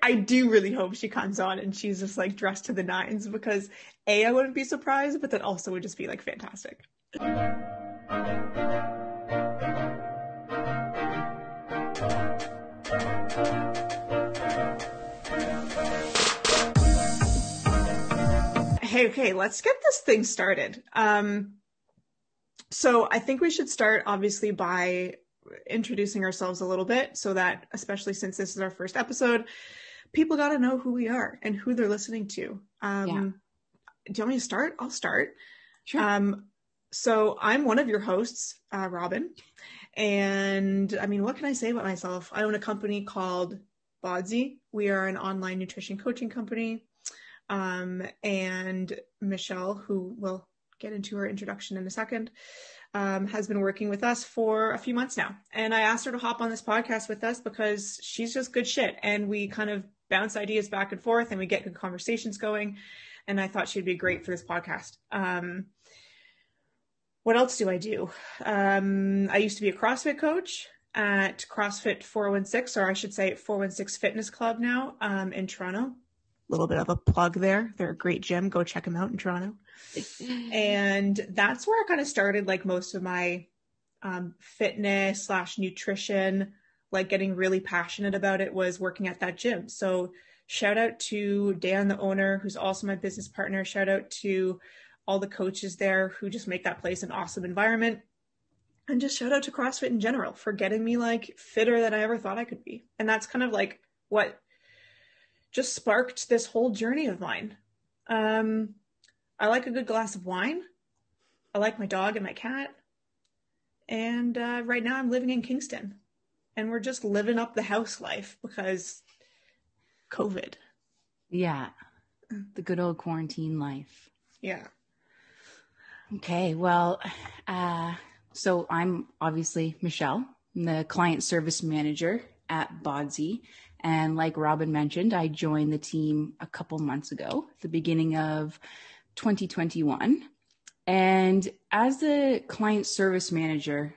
I do really hope she comes on and she's just like dressed to the nines, because I wouldn't be surprised, but that also would just be like fantastic. Hey, okay, let's get this thing started. So I think we should start obviously by introducing ourselves a little bit, so that, especially since this is our first episode, people got to know who we are and who they're listening to. Do you want me to start? I'll start. Sure. So I'm one of your hosts, Robyn. And I mean, what can I say about myself? I own a company called BODZii. We are an online nutrition coaching company. And Michelle, who we'll get into her introduction in a second, has been working with us for a few months now. And I asked her to hop on this podcast with us because she's just good shit. And we kind of bounce ideas back and forth and we get good conversations going. And I thought she'd be great for this podcast. What else do I do? I used to be a CrossFit coach at CrossFit 416, or I should say 416 Fitness Club now, in Toronto. Little bit of a plug there. They're a great gym. Go check them out in Toronto. And that's where I kind of started like most of my fitness / nutrition, like getting really passionate about it, was working at that gym. So shout out to Dan, the owner, who's also my business partner. Shout out to all the coaches there who just make that place an awesome environment. And just shout out to CrossFit in general for getting me like fitter than I ever thought I could be. And that's kind of like what just sparked this whole journey of mine. I like a good glass of wine. I like my dog and my cat. And right now I'm living in Kingston. And we're just living up the house life because COVID. Yeah. The good old quarantine life. Yeah. Okay. Well, so I'm obviously Michelle. I'm the client service manager at BODZii. And like Robyn mentioned, I joined the team a couple months ago, the beginning of 2021. And as a client service manager,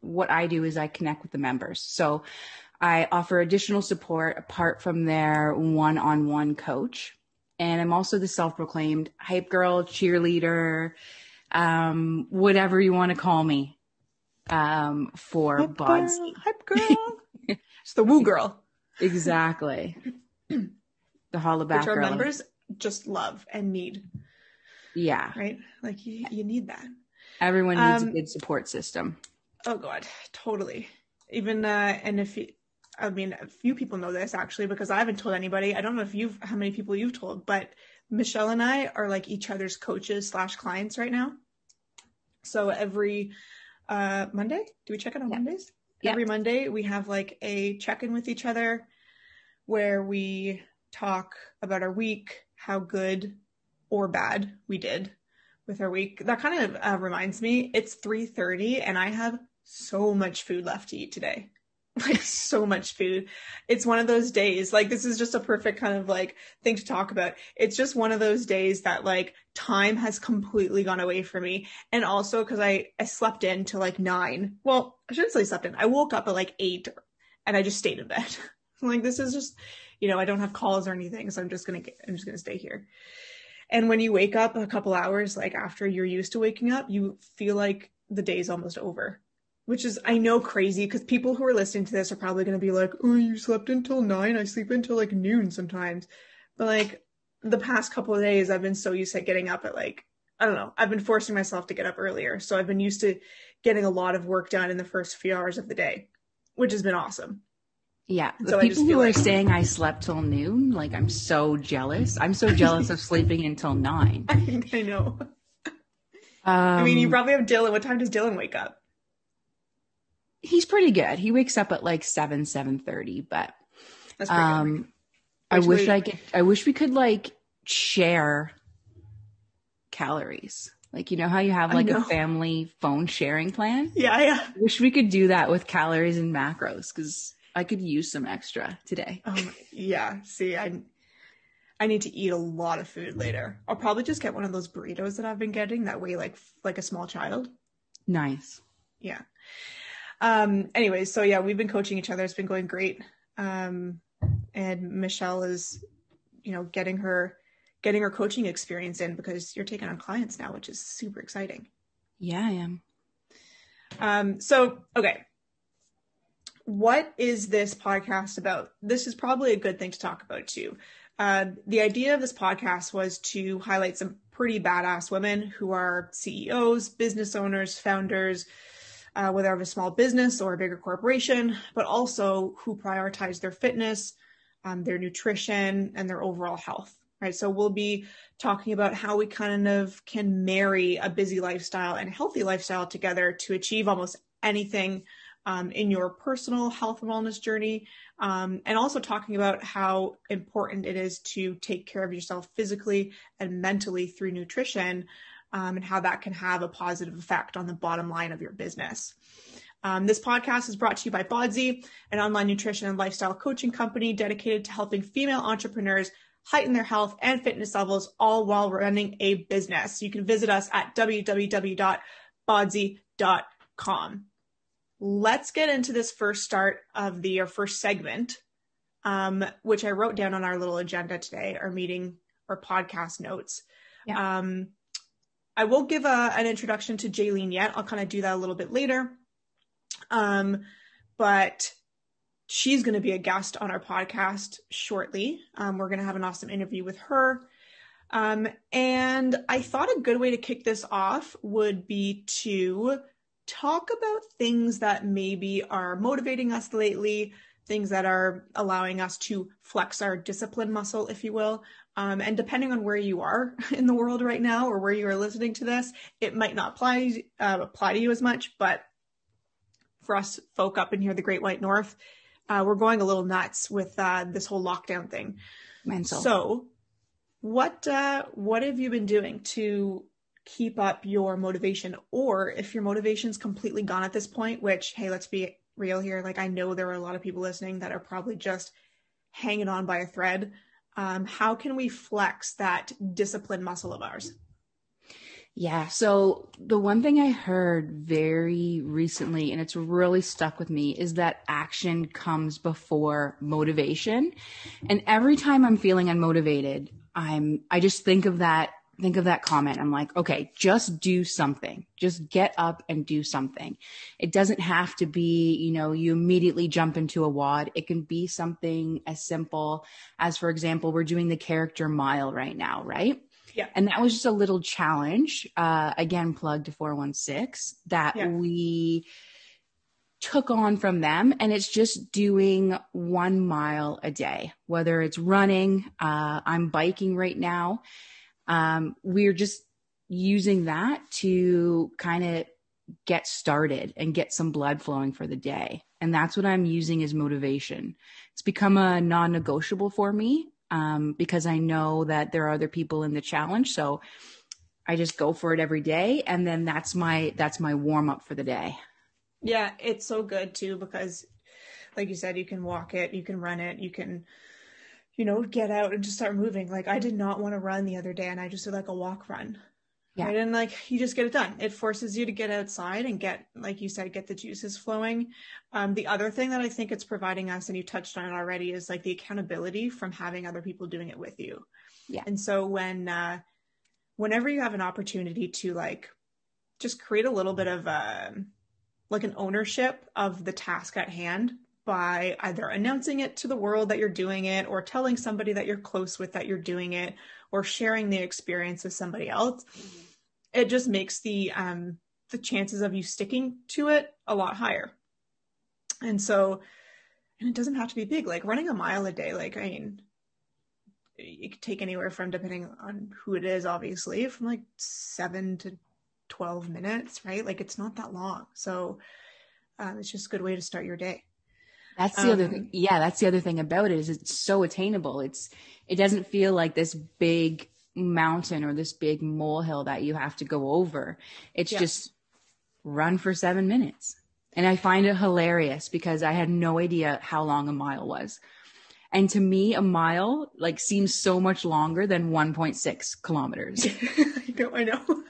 what I do is I connect with the members. So I offer additional support apart from their one-on-one coach. And I'm also the self-proclaimed hype girl, cheerleader, whatever you want to call me, for Hype BODZii. girl, hype girl. It's the woo girl. Exactly. The holla back Which our girl. members just love and need. Yeah. Right? Like you need that. Everyone needs a good support system. Oh God, totally. Even, and I mean, a few people know this actually, because I haven't told anybody. I don't know how many people you've told, but Michelle and I are like each other's coaches / clients right now. So every Monday, do we check in on Mondays? Yep. Every Monday we have like a check-in with each other where we talk about our week, how good or bad we did with our week. That kind of reminds me, it's 3:30 and I have so much food left to eat today. Like so much food. It's one of those days, like this is just a perfect kind of like thing to talk about. It's just one of those days that like time has completely gone away from me. And also because I slept in till like 9. Well, I shouldn't say slept in. I woke up at like 8 and I just stayed in bed. Like this is just, I don't have calls or anything. So I'm just going to stay here. And when you wake up a couple hours, like after you're used to waking up, you feel like the day's almost over. Which is, I know, crazy, because people who are listening to this are probably going to be like, oh, you slept until 9? I sleep until like noon sometimes. But like the past couple of days, I've been so used to getting up at like, I don't know, I've been forcing myself to get up earlier. So I've been used to getting a lot of work done in the first few hours of the day, which has been awesome. Yeah. So the people who are saying I slept till noon, like I'm so jealous. I'm so jealous of sleeping until 9. I know. I mean, you probably have Dylan. What time does Dylan wake up? He's pretty good. He wakes up at like 7:30, but that's pretty good. I wish we could like share calories. Like, how you have like a family phone sharing plan? Yeah. I wish we could do that with calories and macros, because I could use some extra today. Yeah. See, I need to eat a lot of food later. I'll probably just get one of those burritos that I've been getting that weigh like a small child. Nice. Yeah. Anyways, so yeah, we've been coaching each other. It's been going great. And Michelle is, getting her coaching experience in because you're taking on clients now, which is super exciting. Yeah, I am. Okay. What is this podcast about? This is probably a good thing to talk about too. The idea of this podcast was to highlight some pretty badass women who are CEOs, business owners, founders, whether they have a small business or a bigger corporation, but also who prioritize their fitness, their nutrition, and their overall health, right? So we'll be talking about how we kind of can marry a busy lifestyle and a healthy lifestyle together to achieve almost anything in your personal health and wellness journey, and also talking about how important it is to take care of yourself physically and mentally through nutrition, and how that can have a positive effect on the bottom line of your business. This podcast is brought to you by BODZii, an online nutrition and lifestyle coaching company dedicated to helping female entrepreneurs heighten their health and fitness levels, all while running a business. You can visit us at www.bodzii.com. Let's get into this first segment, which I wrote down on our little agenda today, our meeting or podcast notes. Yeah. I won't give an introduction to Jaylene yet. I'll kind of do that a little bit later. But she's going to be a guest on our podcast shortly. We're going to have an awesome interview with her. And I thought a good way to kick this off would be to talk about things that maybe are motivating us lately, things that are allowing us to flex our discipline muscle, if you will. And depending on where you are in the world right now or where you are listening to this, it might not apply to you as much. But for us folk up in here, the Great White North, we're going a little nuts with this whole lockdown thing. Mental. So what have you been doing to keep up your motivation? Or if your motivation's completely gone at this point, which, hey, let's be real here. Like, I know there are a lot of people listening that are probably just hanging on by a thread. How can we flex that discipline muscle of ours? Yeah. So the one thing I heard very recently, and it's really stuck with me, is that action comes before motivation. And every time I'm feeling unmotivated, I just think of that comment. I'm like, okay, just do something. Just get up and do something. It doesn't have to be, you immediately jump into a WOD. It can be something as simple as, for example, we're doing the character mile right now, right? Yeah. And that was just a little challenge, again, plug to 416 that we took on from them. And it's just doing 1 mile a day, whether it's running, I'm biking right now. We're just using that to kind of get started and get some blood flowing for the day. And that's what I'm using as motivation. It's become a non-negotiable for me, because I know that there are other people in the challenge. So I just go for it every day. And then that's my warm up for the day. Yeah. It's so good too, because like you said, you can walk it, you can run it, you can, get out and just start moving. Like, I did not want to run the other day and I just did like a walk run. Yeah. Right? And like, you just get it done. It forces you to get outside and get, like you said, get the juices flowing. The other thing that I think it's providing us, and you touched on it already, is like the accountability from having other people doing it with you. Yeah. And so whenever you have an opportunity to like, just create a little bit of like an ownership of the task at hand, by either announcing it to the world that you're doing it, or telling somebody that you're close with that you're doing it, or sharing the experience with somebody else, it just makes the chances of you sticking to it a lot higher. And it doesn't have to be big, like running a mile a day. Like, I mean, it could take anywhere from, depending on who it is, obviously, from like 7 to 12 minutes, right? Like, it's not that long. So it's just a good way to start your day. That's the other thing. Yeah, that's the other thing about it, is it's so attainable. It doesn't feel like this big mountain or this big molehill that you have to go over. It's just run for 7 minutes. And I find it hilarious because I had no idea how long a mile was. And to me, a mile like seems so much longer than 1.6 kilometers. I know.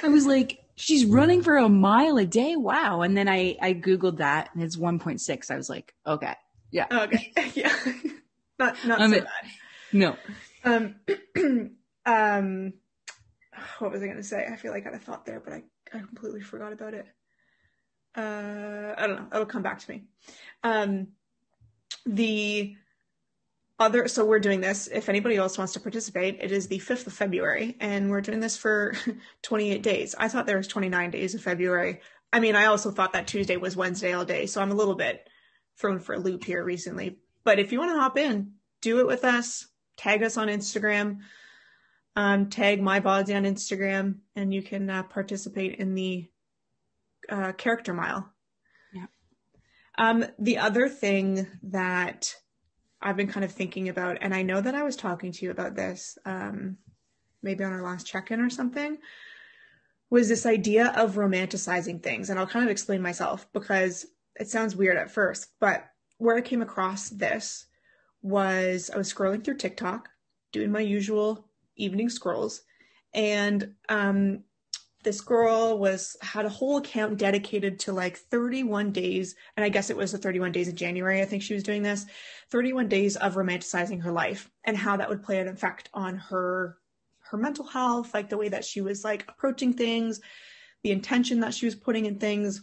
I was like, she's running for a mile a day. Wow. And then I Googled that and it's 1.6. I was like, okay. Yeah. Okay. Yeah. Not so bad. No. What was I going to say? I feel like I had a thought there, but I completely forgot about it. I don't know. It'll come back to me. So we're doing this. If anybody else wants to participate, it is the 5th of February, and we're doing this for 28 days. I thought there was 29 days of February. I mean, I also thought that Tuesday was Wednesday all day, so I'm a little bit thrown for a loop here recently. But if you want to hop in, do it with us. Tag us on Instagram. Tag my BODZii on Instagram, and you can participate in the character mile. Yeah. The other thing that I've been kind of thinking about, and I know that I was talking to you about this, maybe on our last check-in or something, was this idea of romanticizing things. And I'll kind of explain myself because it sounds weird at first, but where I came across this was I was scrolling through TikTok, doing my usual evening scrolls, and this girl had a whole account dedicated to like 31 days, and I guess it was the 31 days in January, I think she was doing this, 31 days of romanticizing her life and how that would play an effect on her mental health, like the way that she was like approaching things, the intention that she was putting in things.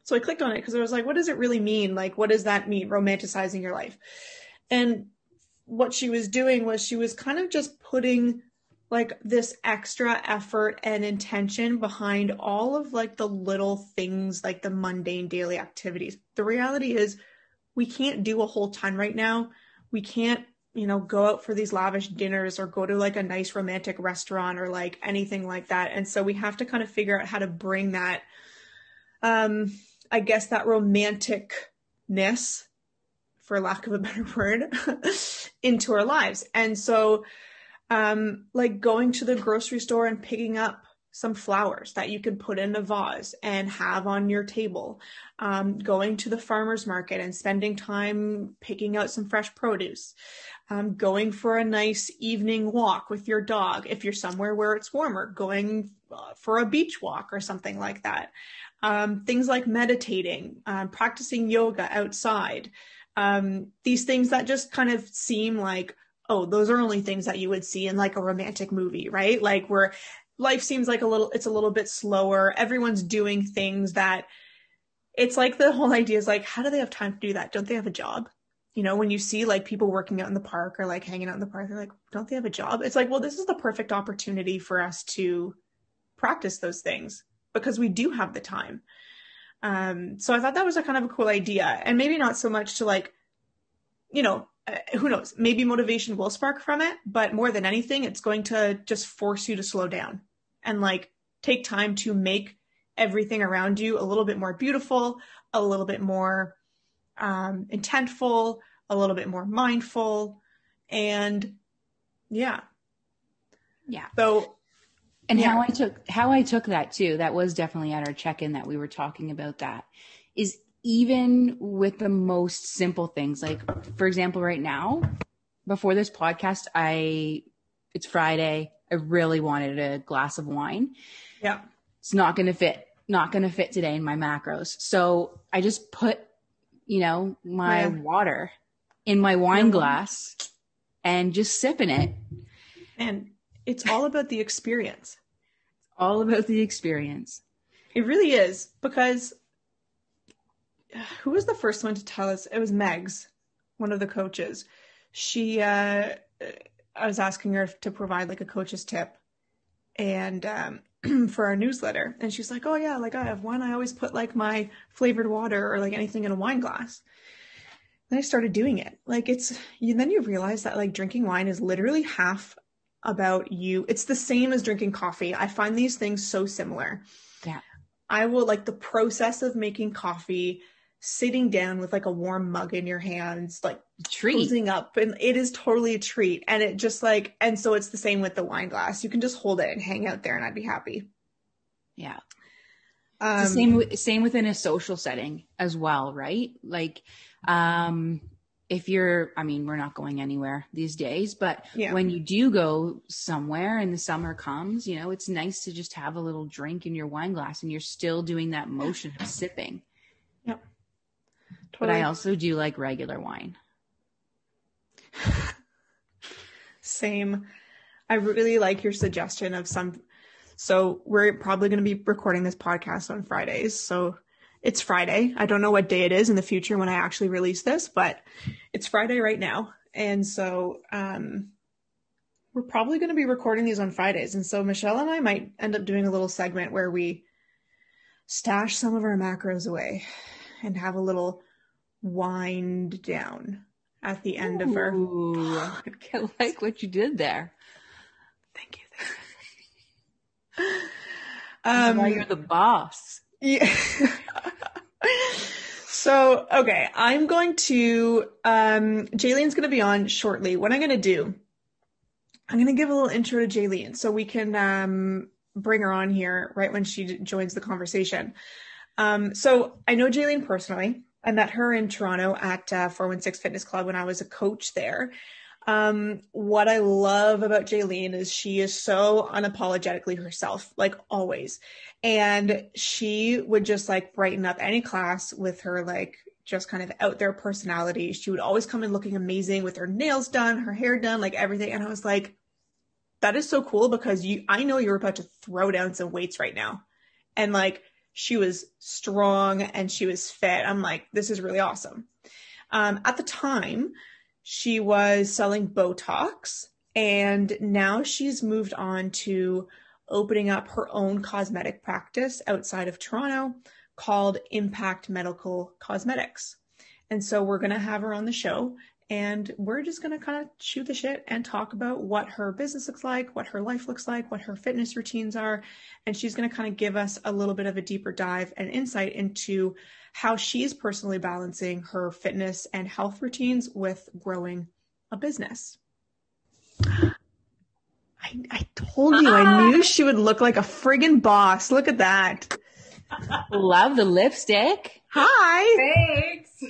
So I clicked on it because I was like, what does it really mean? Like, what does that mean, romanticizing your life? And what she was doing was she was kind of just putting like this extra effort and intention behind all of like the little things, like the mundane daily activities. The reality is we can't do a whole ton right now. We can't, go out for these lavish dinners or go to like a nice romantic restaurant or like anything like that. And so we have to kind of figure out how to bring that, I guess that romanticness, for lack of a better word, into our lives. And so like going to the grocery store and picking up some flowers that you can put in a vase and have on your table, going to the farmer's market and spending time picking out some fresh produce, going for a nice evening walk with your dog if you're somewhere where it's warmer, going for a beach walk or something like that. Things like meditating, practicing yoga outside, these things that just kind of seem like, oh, those are only things that you would see in like a romantic movie, right? Like where life seems like it's a little bit slower. Everyone's doing things that it's like the whole idea is like, how do they have time to do that? Don't they have a job? When you see like people working out in the park or like hanging out in the park, they're like, don't they have a job? It's like, well, this is the perfect opportunity for us to practice those things because we do have the time. So I thought that was a kind of a cool idea, and maybe not so much to like, who knows, maybe motivation will spark from it, but more than anything, it's going to just force you to slow down and like take time to make everything around you a little bit more beautiful, a little bit more intentful, a little bit more mindful. And yeah. So, and yeah. how I took that too, that was definitely at our check-in that we were talking about that, is even with the most simple things, like for example, right now, before this podcast, it's Friday. I really wanted a glass of wine. Yeah. It's not going to fit today in my macros. So I just put, my water in my wine glass and just sipping it. And it's all about the experience. All about the experience. It really is, because who was the first one to tell us? It was Megs, one of the coaches. I was asking her to provide like a coach's tip and for our newsletter. And she's like, oh yeah, like I have one. I always put like my flavored water or like anything in a wine glass. Then I started doing it. Like then you realize that like drinking wine is literally half about you. It's the same as drinking coffee. I find these things so similar. Yeah. I will like the process of making coffee, sitting down with like a warm mug in your hands, like posing up, and it is totally a treat. And it just like, and so it's the same with the wine glass. You can just hold it and hang out there and I'd be happy. Yeah. It's the same within a social setting as well, right? Like, we're not going anywhere these days, but when you do go somewhere and the summer comes, it's nice to just have a little drink in your wine glass and you're still doing that motion of sipping. Yep. Totally. But I also do like regular wine. same. I really like your suggestion of so we're probably going to be recording this podcast on Fridays. So it's Friday. I don't know what day it is in the future when I actually release this, but it's Friday right now. And so we're probably going to be recording these on Fridays. And so Michelle and I might end up doing a little segment where we stash some of our macros away and have a little wind down at the end of our. I like what you did there. Thank you. Now you're the boss. Yeah. So, okay, I'm going to, Jaylene's going to be on shortly. What I'm going to do, I'm going to give a little intro to Jaylene so we can bring her on here right when she joins the conversation. So I know Jaylene personally. I met her in Toronto at 416 Fitness Club when I was a coach there. What I love about Jaylene is she is so unapologetically herself, like always. And she would just like brighten up any class with her like just kind of out there personality. She would always come in looking amazing with her nails done, her hair done, like everything. And I was like, that is so cool because I know you're about to throw down some weights right now. And like, she was strong and she was fit. I'm like, this is really awesome. At the time, she was selling Botox, and now she's moved on to opening up her own cosmetic practice outside of Toronto called Impact Medical Cosmetics. And so we're going to have her on the show, and we're just going to kind of shoot the shit and talk about what her business looks like, what her life looks like, what her fitness routines are. And she's going to kind of give us a little bit of a deeper dive and insight into how she's personally balancing her fitness and health routines with growing a business. I told you, I knew she would look like a friggin' boss. Look at that. Love the lipstick. Hi. Thanks.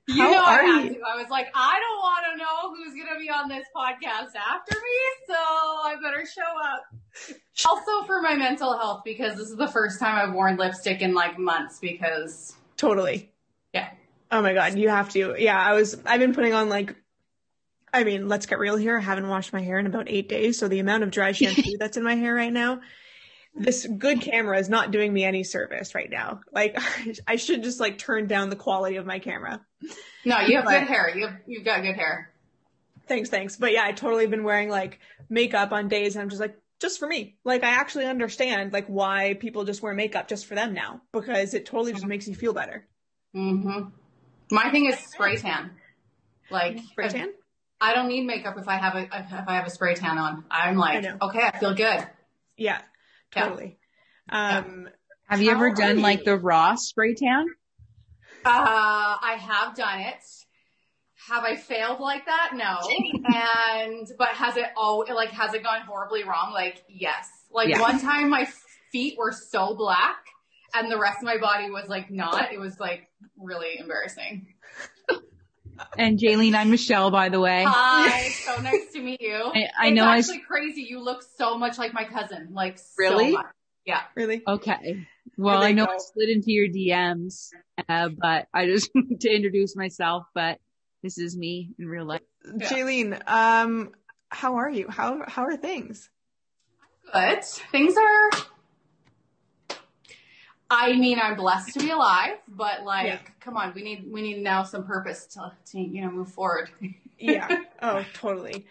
How are you? I was like, I don't want to know who's going to be on this podcast after me, so I better show up. Also for my mental health, because this is the first time I've worn lipstick in like months because... Totally. Yeah. Oh my God, you have to. Yeah, I've been putting on like, I mean, let's get real here. I haven't washed my hair in about 8 days. So the amount of dry shampoo that's in my hair right now, this good camera is not doing me any service right now. Like I should just like turn down the quality of my camera. No, you have good hair. You've got good hair. Thanks. But yeah, I totally been wearing like makeup on days and I'm just like, just for me. Like I actually understand like why people just wear makeup just for them now, because it totally just makes you feel better. Mm-hmm. My thing is spray tan. Like spray tan? I don't need makeup if I have a spray tan on. I'm like, okay, I feel good. Yeah, totally. Yeah. Have you ever done like the raw spray tan? I have done it. Have I failed like that? No. But has it gone horribly wrong? Like, yes. Like one time my feet were so black and the rest of my body was like not. It was like really embarrassing. And Jaylene, I'm Michelle, by the way. Hi, so nice to meet you. I know it's actually crazy. You look so much like my cousin. Like really? So much. Yeah. Really? Okay. Well, I know I slid into your DMs, but I just need to introduce myself, but this is me in real life. Yeah. Jaylene, how are you? How are things? Good. Things are, I mean, I'm blessed to be alive, but like, come on, we need now some purpose to move forward. Yeah. Oh, totally.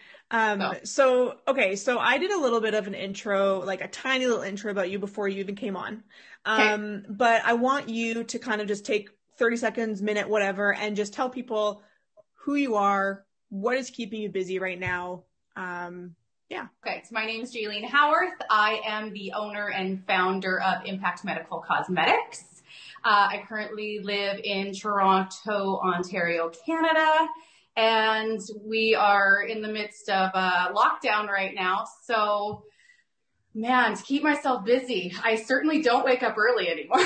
So I did a little bit of an intro, like a tiny little intro about you before you even came on. But I want you to kind of just take 30 seconds, minute, whatever, and just tell people who you are, what is keeping you busy right now. Okay. So my name is Jaylene Howarth. I am the owner and founder of Impact Medical Cosmetics. I currently live in Toronto, Ontario, Canada. And we are in the midst of a lockdown right now. So, man, to keep myself busy, I certainly don't wake up early anymore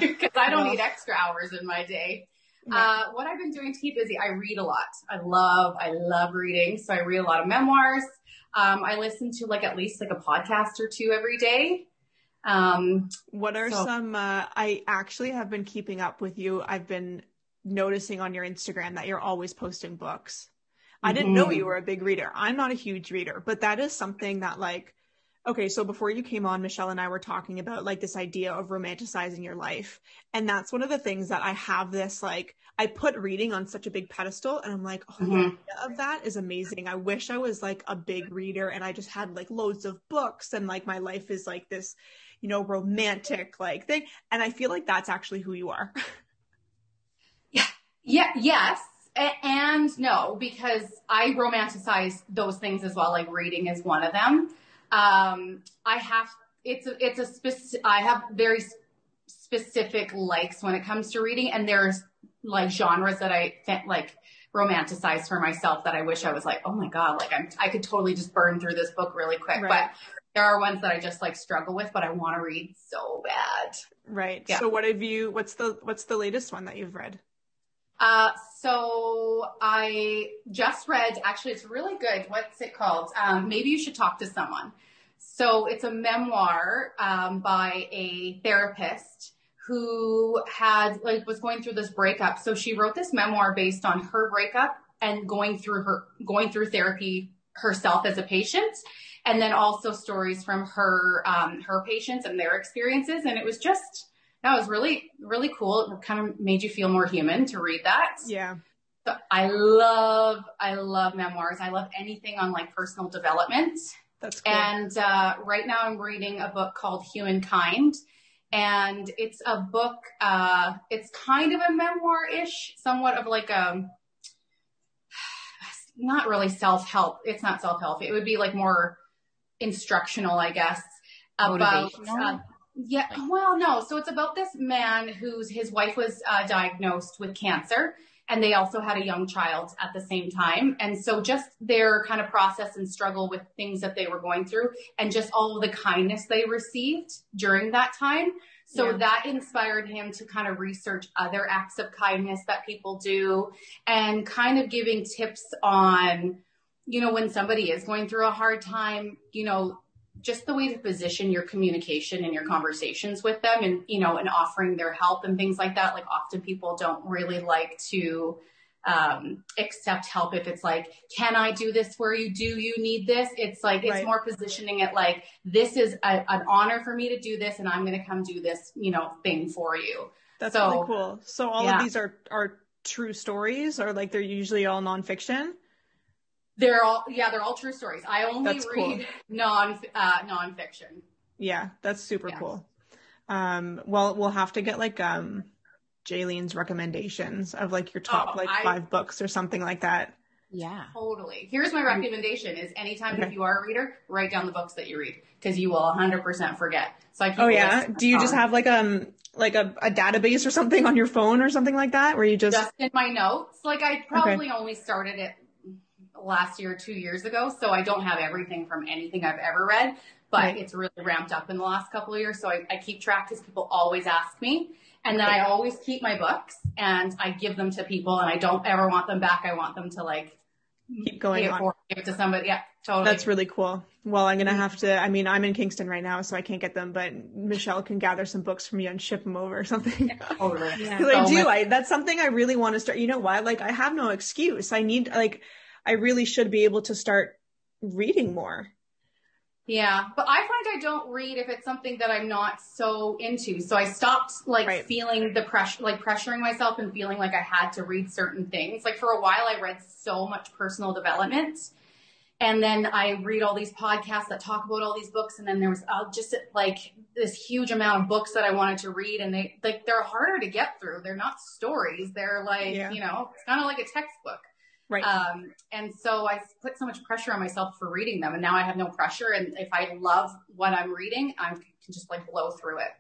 because I don't need extra hours in my day. Yeah. What I've been doing to keep busy, I read a lot. I love reading. So I read a lot of memoirs. I listen to at least a podcast or two every day. What are some, I actually have been keeping up with you. I've been noticing on your Instagram that you're always posting books. I didn't know you were a big reader. I'm not a huge reader, but that is something that like, okay, so before you came on, Michelle and I were talking about like this idea of romanticizing your life. And that's one of the things that I have this, like, I put reading on such a big pedestal and I'm like, oh, the idea of that is amazing. I wish I was like a big reader and I just had like loads of books and like my life is like this, you know, romantic like thing. And I feel like that's actually who you are. Yes. And no, because I romanticize those things as well. Like reading is one of them. I have very specific likes when it comes to reading, and there's like genres that I like romanticize for myself that I wish I was like, oh my God, like I could totally just burn through this book really quick. Right. But there are ones that I just like struggle with, but I want to read so bad. Right. Yeah. So what's the latest one that you've read? So I just read, actually it's really good. What's it called? Maybe You Should Talk to Someone. So it's a memoir, by a therapist who was going through this breakup. So she wrote this memoir based on her breakup and going through therapy herself as a patient. And then also stories from her patients and their experiences. And it was that was really, really cool. It kind of made you feel more human to read that. Yeah. So I love memoirs. I love anything on like personal development. That's cool. And right now I'm reading a book called Humankind. And it's a book, it's kind of a memoir-ish, somewhat of like not really self-help. It's not self-help. It would be like more instructional, I guess. Motivational? Yeah, well, no. So it's about this man his wife was diagnosed with cancer, and they also had a young child at the same time. And so just their kind of process and struggle with things that they were going through and just all of the kindness they received during that time. So that inspired him to kind of research other acts of kindness that people do and kind of giving tips on, you know, when somebody is going through a hard time, you know, just the way to position your communication and your conversations with them and, you know, and offering their help and things like that. Like often people don't really like to accept help if it's like, can I do this for you? Do you need this? It's like, it's more positioning it like, this is an honor for me to do this and I'm going to come do this, you know, thing for you. That's really cool. So all of these are true stories, or like they're usually all nonfiction? They're all true stories. I only read nonfiction. Yeah, that's super cool. Well, we'll have to get like Jaylene's recommendations of like your top 5 books or something like that. Yeah, totally. Here's my recommendation: is anytime if you are a reader, write down the books that you read because you will 100% forget. So I keep do you just have like a database or something on your phone or something like that where you just in my notes? Like I probably only started it last year, 2 years ago. So I don't have everything from anything I've ever read, but it's really ramped up in the last couple of years. So I keep track because people always ask me. And then I always keep my books and I give them to people and I don't ever want them back. I want them to like keep going on. Give it to somebody. Yeah, totally. That's really cool. Well, I'm going to have to, I mean, I'm in Kingston right now, so I can't get them, but Michelle can gather some books from you and ship them over or something. Totally. That's something I really want to start. You know what? Like I have no excuse. I really should be able to start reading more. Yeah, but I find I don't read if it's something that I'm not so into. So I stopped feeling the pressure, like pressuring myself and feeling like I had to read certain things. Like for a while I read so much personal development and then I read all these podcasts that talk about all these books. And then there was just like this huge amount of books that I wanted to read and they're harder to get through. They're not stories. They're like, you know, it's kind of like a textbook. Right. And so I put so much pressure on myself for reading them and now I have no pressure. And if I love what I'm reading, I can just like blow through it.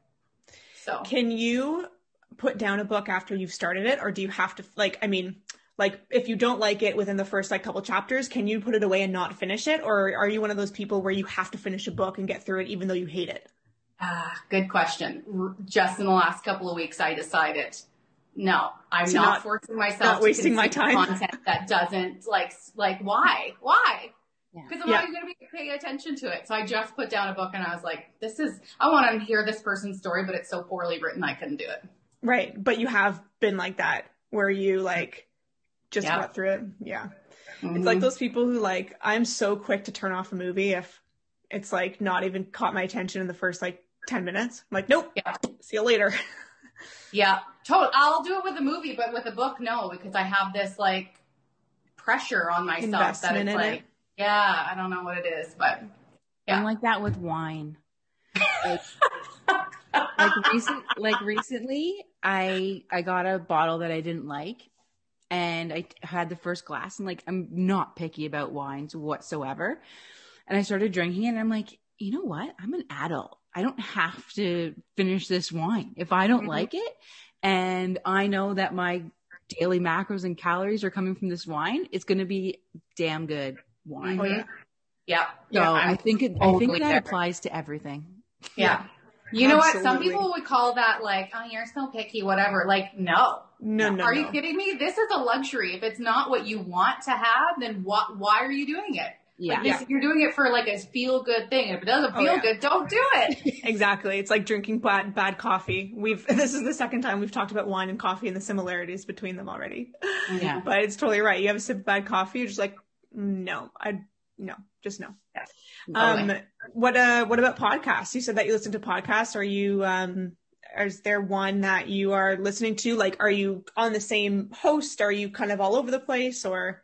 So can you put down a book after you've started it? Or do you have to if you don't like it within the first like couple chapters, can you put it away and not finish it? Or are you one of those people where you have to finish a book and get through it, even though you hate it? Good question. Just in the last couple of weeks, I decided no, I'm not forcing myself not wasting my time content that doesn't like why? Because I'm not going to be paying attention to it. So I just put down a book and I was like, I want to hear this person's story, but it's so poorly written. I couldn't do it. Right. But you have been like that where you like just got through it. Yeah. It's like those people who like, I'm so quick to turn off a movie if it's like not even caught my attention in the first like 10 minutes. I'm like, nope, see you later. Yeah, totally. I'll do it with a movie, but with a book, no, because I have this like pressure on myself Investment that it's like, I don't know what it is, but yeah. I'm like that with wine. Like recently, I got a bottle that I didn't like, and I had the first glass, and like I'm not picky about wines whatsoever, and I started drinking it, and I'm like, you know what? I'm an adult. I don't have to finish this wine if I don't like it, and I know that my daily macros and calories are coming from this wine. It's going to be damn good wine. Oh, yeah. So I think that applies to everything. Yeah. You know what? Some people would call that like, oh, you're so picky, whatever. Like, no. Are you kidding me? This is a luxury. If it's not what you want to have, then why are you doing it? Yeah. Like you're doing it for like a feel good thing. If it doesn't feel good, don't do it. Exactly. It's like drinking bad coffee. This is the second time we've talked about wine and coffee and the similarities between them already. Yeah. But it's totally right. You have a sip of bad coffee, you're just like, no. Just no. Yeah. What about podcasts? You said that you listen to podcasts. Are you, is there one that you are listening to? Like, are you on the same host? Are you kind of all over the place or?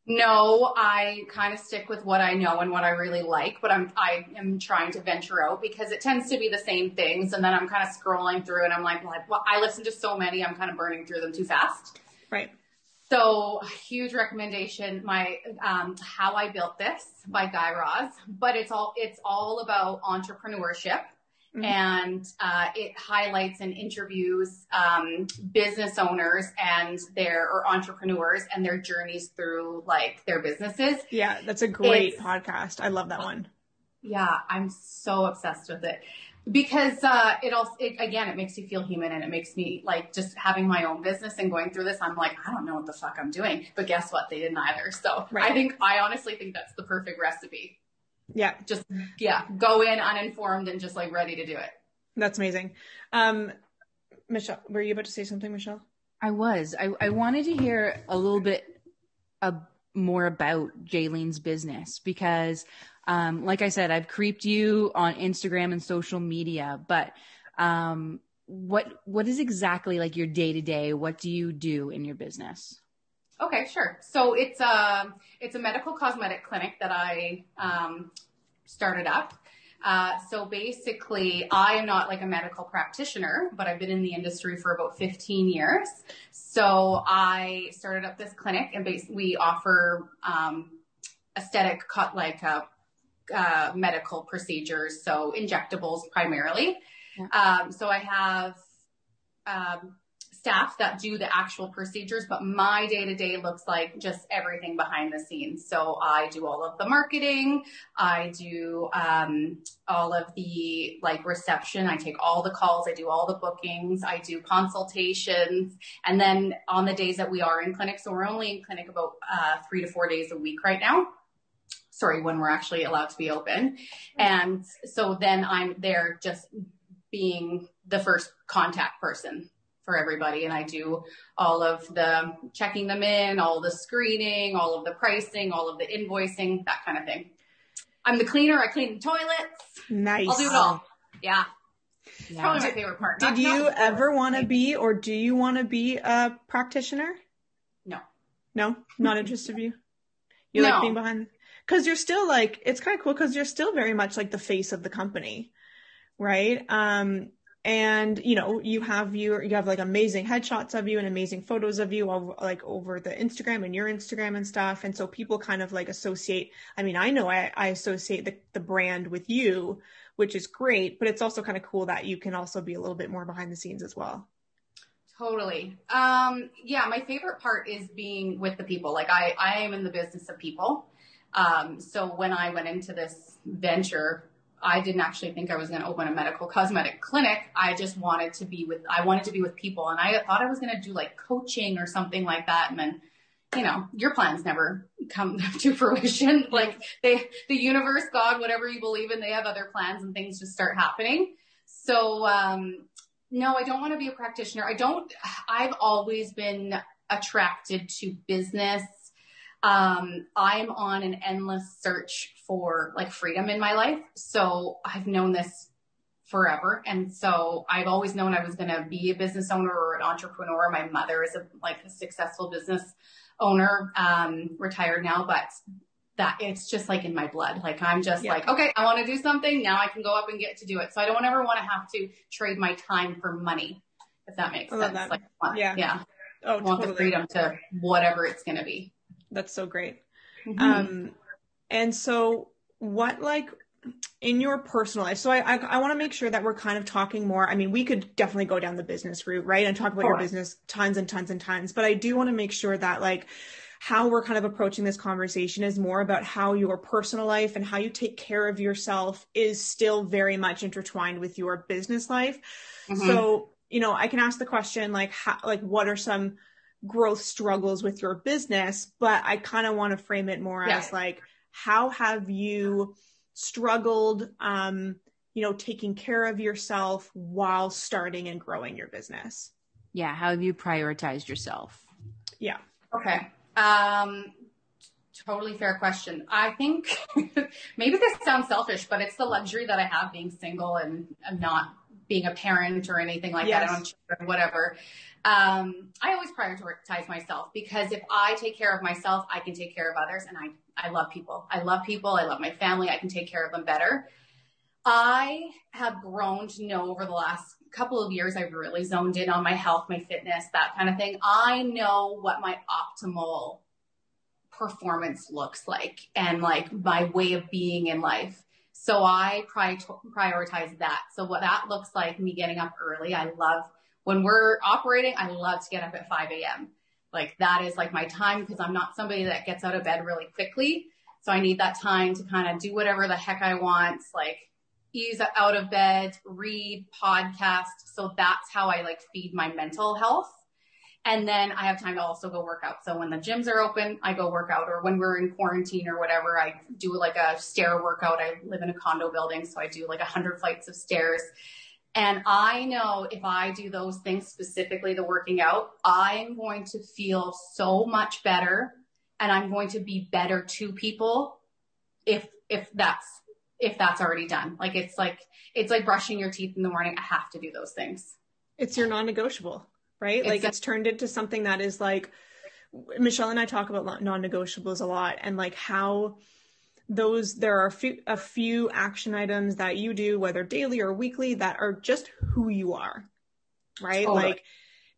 No, I kind of stick with what I know and what I really like, but I am trying to venture out because it tends to be the same things. And then I'm kind of scrolling through and I'm like, well, I listen to so many, I'm kind of burning through them too fast. Right. So huge recommendation, my How I Built This by Guy Raz, but it's all about entrepreneurship. And it highlights and interviews business owners and or entrepreneurs and their journeys through like their businesses. Yeah, that's a great podcast. I love that one. Yeah, I'm so obsessed with it because it makes you feel human, and it makes me like just having my own business and going through this. I'm like, I don't know what the fuck I'm doing, but guess what? They didn't either. So I honestly think that's the perfect recipe. Yeah. Just, go in uninformed and just like ready to do it. That's amazing. Michelle, were you about to say something, Michelle? I was. I wanted to hear a little bit more about Jaylene's business because, like I said, I've creeped you on Instagram and social media, but what is exactly like your day-to-day? What do you do in your business? Okay, sure. So it's a medical cosmetic clinic that I started up. So basically, I am not like a medical practitioner, but I've been in the industry for about 15 years. So I started up this clinic, and we offer aesthetic medical procedures, so injectables primarily. Yeah. So I have staff that do the actual procedures, but my day-to-day looks like just everything behind the scenes. So I do all of the marketing. I do all of the like reception. I take all the calls. I do all the bookings. I do consultations. And then on the days that we are in clinic, so we're only in clinic about 3 to 4 days a week right now. Sorry, when we're actually allowed to be open. And so then I'm there just being the first contact person for everybody. And I do all of the checking them in, all the screening, all of the pricing, all of the invoicing, that kind of thing. I'm the cleaner. I clean the toilets. Nice. I'll do it all. Yeah. It's probably my favorite part. Did you ever want to be, or do you want to be a practitioner? No. No? Not interested in you? You like being behind? Because you're still like, it's kind of cool because you're still very much like the face of the company, right? And you have like amazing headshots of you and amazing photos of you over the Instagram and your Instagram and stuff. And so people kind of like associate, I mean, I know I associate the brand with you, which is great, but it's also kind of cool that you can also be a little bit more behind the scenes as well. Totally. My favorite part is being with the people. Like I am in the business of people. So when I went into this venture, I didn't actually think I was going to open a medical cosmetic clinic. I just wanted to be with people. And I thought I was going to do like coaching or something like that. And then, your plans never come to fruition. Like the universe, God, whatever you believe in, they have other plans and things just start happening. So, no, I don't want to be a practitioner. I've always been attracted to business. I'm on an endless search for like freedom in my life. So I've known this forever. And so I've always known I was going to be a business owner or an entrepreneur. My mother is a successful business owner, retired now, but that it's just like in my blood. Like I'm just like, okay, I want to do something. Now I can go up and get to do it. So I don't ever want to have to trade my time for money, if that makes sense. That. Like, yeah. Oh, I want the freedom to whatever it's going to be. That's so great. Mm-hmm. And so what, like, in your personal life, so I want to make sure that we're kind of talking more. I mean, we could definitely go down the business route, right? And talk about your business tons and tons and tons, but I do want to make sure that like how we're kind of approaching this conversation is more about how your personal life and how you take care of yourself is still very much intertwined with your business life. Mm-hmm. So, you know, I can ask the question, like, how, like, what are some growth struggles with your business? But I kind of want to frame it more as like, how have you struggled, you know, taking care of yourself while starting and growing your business? Yeah. How have you prioritized yourself? Yeah. Okay. Totally fair question. I think maybe this sounds selfish, but it's the luxury that I have being single and not being a parent or anything like that. I don't children, whatever. I always prioritize myself because if I take care of myself, I can take care of others. And I love people. I love people. I love my family. I can take care of them better. I have grown to know over the last couple of years, I've really zoned in on my health, my fitness, that kind of thing. I know what my optimal performance looks like and like my way of being in life. So I prioritize that. So what that looks like, me getting up early. I love when we're operating, I love to get up at 5 a.m. Like that is like my time because I'm not somebody that gets out of bed really quickly. So I need that time to kind of do whatever the heck I want, like ease out of bed, read, podcast. So that's how I like feed my mental health. And then I have time to also go work out. So when the gyms are open, I go work out, or when we're in quarantine or whatever, I do like a stair workout. I live in a condo building, so I do like 100 flights of stairs. And I know if I do those things, specifically the working out, I'm going to feel so much better and I'm going to be better to people if that's already done. Like it's like brushing your teeth in the morning. I have to do those things. It's your non-negotiable. Right? Like it's turned into something that is like, Michelle and I talk about non-negotiables a lot and like how there are a few action items that you do, whether daily or weekly, that are just who you are, right? Totally. Like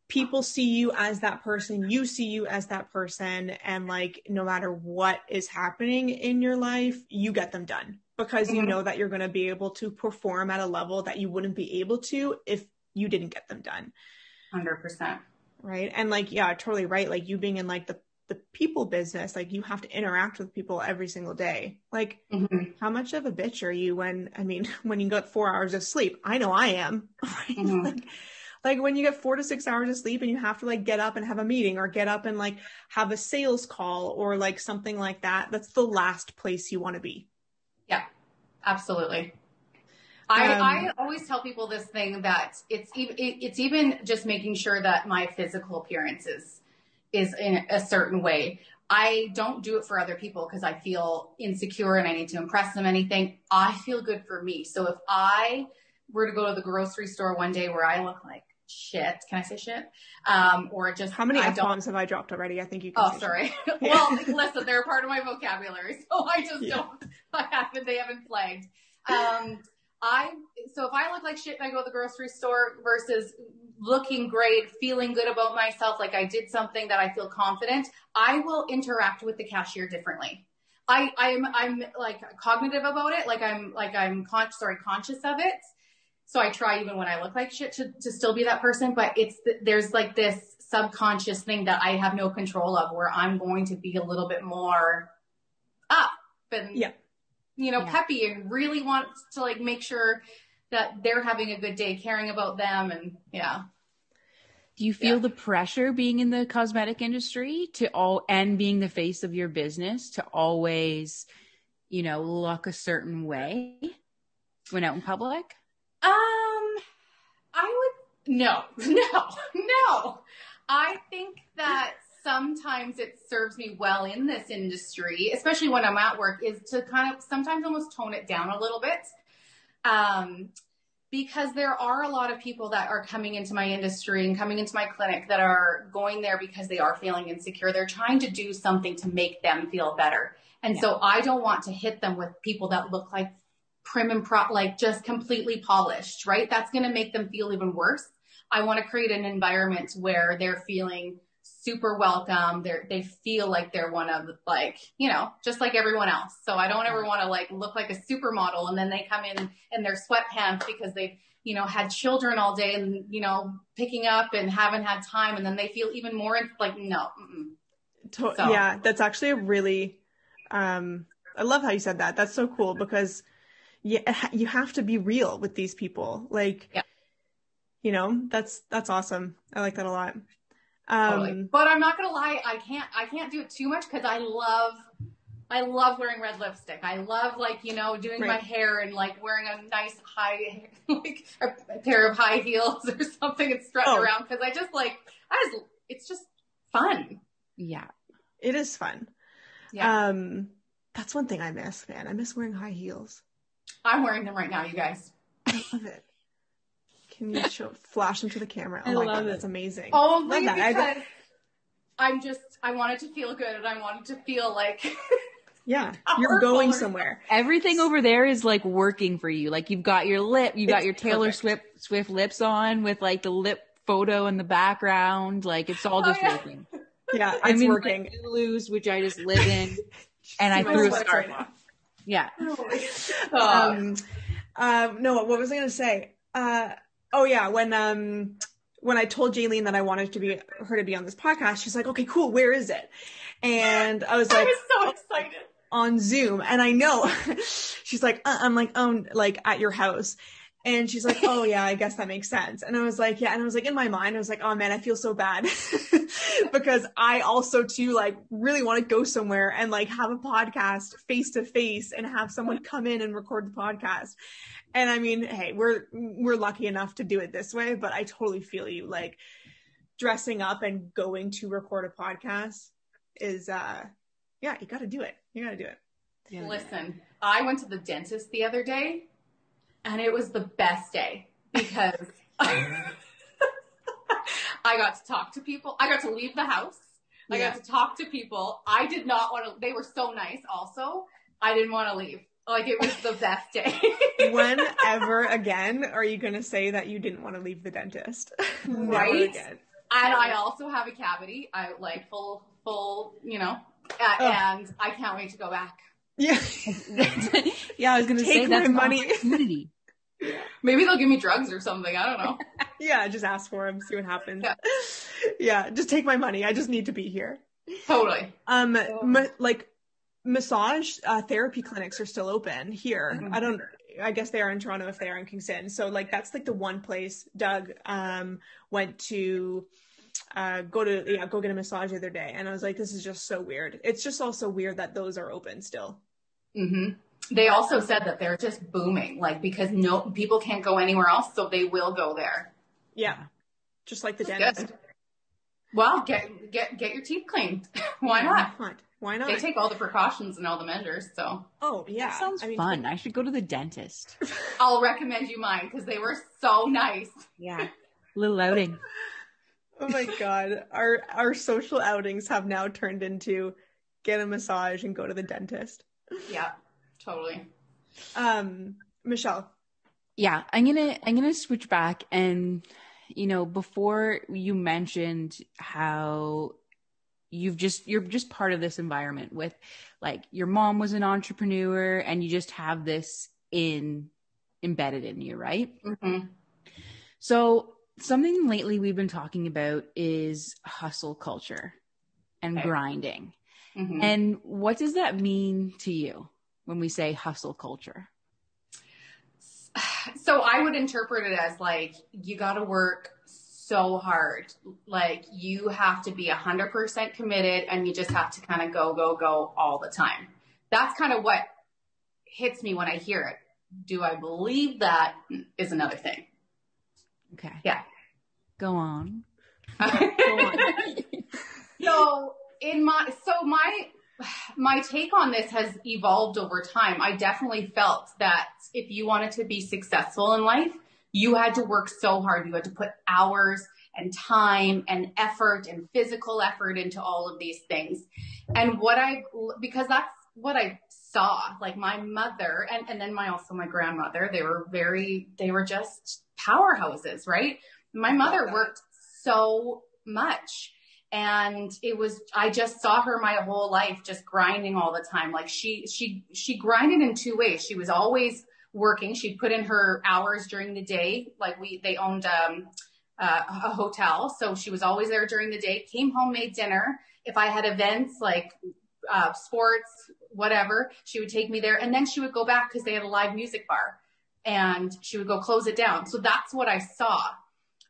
people see you as that person, you see you as that person. And like, no matter what is happening in your life, you get them done because you know that you're going to be able to perform at a level that you wouldn't be able to if you didn't get them done. 100%. Right. And like, yeah, totally right. Like you being in like the people business, like you have to interact with people every single day. Like how much of a bitch are you when you got 4 hours of sleep? I know I am. Right? Like when you get 4 to 6 hours of sleep and you have to like get up and have a meeting or get up and like have a sales call or like something like that. That's the last place you want to be. Yeah, absolutely. I always tell people this thing that it's even just making sure that my physical appearance is in a certain way. I don't do it for other people because I feel insecure and I need to impress them anything. I feel good for me. So if I were to go to the grocery store one day where I look like shit, can I say shit? Or just how many F-bombs have I dropped already? I think you can. Oh, sorry. Well, listen, they're part of my vocabulary, so I just don't. They haven't flagged. So if I look like shit and I go to the grocery store versus looking great, feeling good about myself, like I did something that I feel confident, I will interact with the cashier differently. I'm like cognitive about it. I'm conscious of it. So I try even when I look like shit to still be that person, but there's like this subconscious thing that I have no control of where I'm going to be a little bit more up and peppy and really want to like make sure that they're having a good day, caring about them. And do you feel the pressure being in the cosmetic industry and being the face of your business to always, look a certain way when out in public? I would, no. I think that sometimes it serves me well in this industry, especially when I'm at work, is to kind of sometimes almost tone it down a little bit. Because there are a lot of people that are coming into my industry and coming into my clinic that are going there because they are feeling insecure. They're trying to do something to make them feel better. And so I don't want to hit them with people that look like prim and like just completely polished, right? That's going to make them feel even worse. I want to create an environment where they're feeling super welcome. They feel like they're one of, like, you know, just like everyone else. So I don't ever want to like look like a supermodel and then they come in their sweatpants because they've, you know, had children all day and, you know, picking up and haven't had time. And then they feel even more like, no. Yeah, that's actually a really, I love how you said that. That's so cool because you have to be real with these people. Like, yeah. You know, that's awesome. I like that a lot. Totally. But I'm not going to lie. I can't do it too much because I love wearing red lipstick. I love, like, you know, doing my hair and like wearing a nice high, like a pair of high heels or something and strutting around. Cause it's just fun. Yeah. It is fun. Yeah. That's one thing I miss, man. I miss wearing high heels. I'm wearing them right now, you guys. I love it. Can you flash them to the camera? Oh my God, that's amazing. Only because I wanted to feel good and I wanted to feel like yeah, you're going somewhere. Everything over there is like working for you. Like you've got your Taylor Swift lips on with like the lip photo in the background. Like it's all just working. Yeah, it's working. Like, Lose, which I just live in, and I threw a scarf off. Yeah. No, what was I going to say? Oh yeah, when I told Jaylene that I wanted her to be on this podcast, she's like, okay, cool, where is it? And I was like, I was so excited. On Zoom. And I know she's like, I'm like, oh, like at your house. And she's like, oh yeah, I guess that makes sense. And I was like, yeah. And I was like, in my mind, I was like, oh man, I feel so bad because I also too, like, really want to go somewhere and like have a podcast face to face and have someone come in and record the podcast. And I mean, hey, we're lucky enough to do it this way, but I totally feel you. Like dressing up and going to record a podcast is, yeah, you got to do it. You got to do it. Yeah. Listen, I went to the dentist the other day and it was the best day because I got to talk to people. I got to leave the house. Yeah. I got to talk to people. I did not want to, they were so nice also. I didn't want to leave. Like it was the best day. When ever again are you going to say that you didn't want to leave the dentist? Right. And I also have a cavity. I like full, you know, and I can't wait to go back. Yeah. Yeah, I was going to say that's money. Opportunity. Maybe they'll give me drugs or something. I don't know. Yeah, just ask for them, see what happens. Yeah, just take my money. I just need to be here. Totally. Like massage therapy clinics are still open here. Mm-hmm. I guess they are in Toronto if they are in Kingston. So like that's like the one place Doug went to go get a massage the other day, and I was like, this is just so weird. It's just also weird that those are open still. Mm-hmm. They also said that they're just booming, like because people can't go anywhere else, so they will go there. Yeah, just like the dentist. Good. Well, get your teeth cleaned. Why not? Why not? They take all the precautions and all the measures, so. Oh, yeah. That sounds fun. I should go to the dentist. I'll recommend you mine because they were so nice. Yeah. Little outing. Oh my God. Our social outings have now turned into get a massage and go to the dentist. Yeah, totally. Michelle. Yeah, I'm gonna switch back, and you know, before you mentioned how you're just part of this environment with, like, your mom was an entrepreneur and you just have this embedded in you, right? Mm-hmm. So something lately we've been talking about is hustle culture and grinding. Mm-hmm. And what does that mean to you when we say hustle culture? So I would interpret it as like, you got to work so hard. Like you have to be 100% committed and you just have to kind of go all the time. That's kind of what hits me when I hear it. Do I believe that is another thing. Okay. Yeah. Go on. So my take on this has evolved over time. I definitely felt that if you wanted to be successful in life, you had to work so hard. You had to put hours and time and effort and physical effort into all of these things. And because that's what I saw, like my mother and then also my grandmother, they were just powerhouses, right? My mother worked so much. And I just saw her my whole life just grinding all the time. Like she grinded in two ways. She was always working. She'd put in her hours during the day. Like they owned a hotel. So she was always there during the day, came home, made dinner. If I had events like sports, whatever, she would take me there. And then she would go back because they had a live music bar and she would go close it down. So that's what I saw.